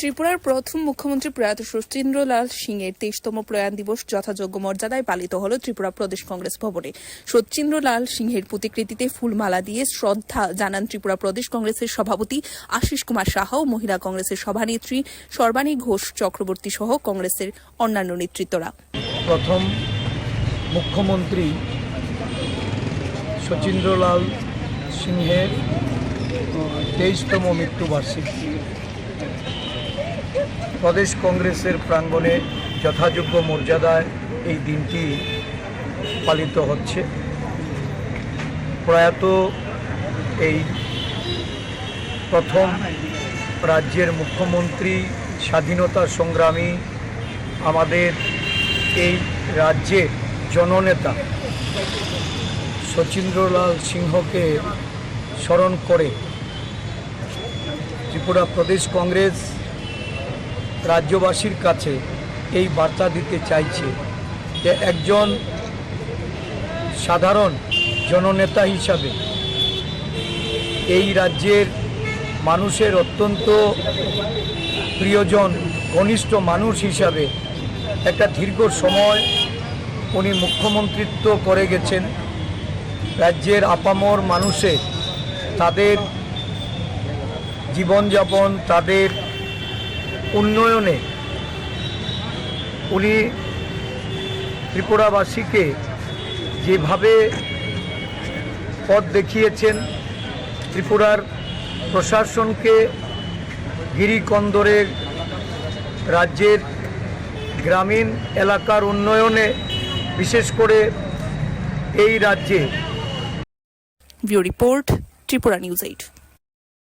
ত্রিপুরার প্রথম মুখ্যমন্ত্রী প্রয়াত শচীন্দ্রলাল সিংয়ের 23তম প্রয়াণ দিবস যথাযোগ্য মর্যাদায় পালিত হল ত্রিপুরা প্রদেশ কংগ্রেস ভবনে। শচীন্দ্রলাল সিংহের প্রতিকৃতিতে ফুলমালা দিয়ে শ্রদ্ধা জানান ত্রিপুরা প্রদেশ কংগ্রেসের সভাপতি আশিস কুমার সাহা ও মহিলা কংগ্রেসের সভানেত্রী সর্বাণী ঘোষ চক্রবর্তী সহ কংগ্রেসের অন্যান্য নেতৃত্বরা। প্রথম মুখ্যমন্ত্রী শচীন্দ্রলাল সিংহের 23তম মৃত্যুবার্ষিকী প্রদেশ কংগ্রেসের প্রাঙ্গণে যথাযোগ্য মর্যাদায় এই দিনটি পালিত হচ্ছে। প্রয়াত এই প্রথম রাজ্যের মুখ্যমন্ত্রী, স্বাধীনতা সংগ্রামী, আমাদের এই রাজ্যের জননেতা শচীন্দ্রলাল সিংহকে স্মরণ করে ত্রিপুরা প্রদেশ কংগ্রেস রাজ্যবাসীর কাছে এই বার্তা দিতে চাইছে যে একজন সাধারণ জননেতা হিসাবে এই রাজ্যের মানুষের অত্যন্ত প্রিয়জন, ঘনিষ্ঠ মানুষ হিসাবে একটা দীর্ঘ সময় উনি মুখ্যমন্ত্রিত্ব করে গেছেন। রাজ্যের আপামর মানুষের তাদের জীবনযাপন, তাদের উন্নয়নে উনি ত্রিপুরাবাসীকে যেভাবে পথ দেখিয়েছেন, ত্রিপুরার প্রশাসনকে গিরিকন্দরের রাজ্যের গ্রামীণ এলাকার উন্নয়নে, বিশেষ করে এই রাজ্যে। Bureau report, Tripura news 8।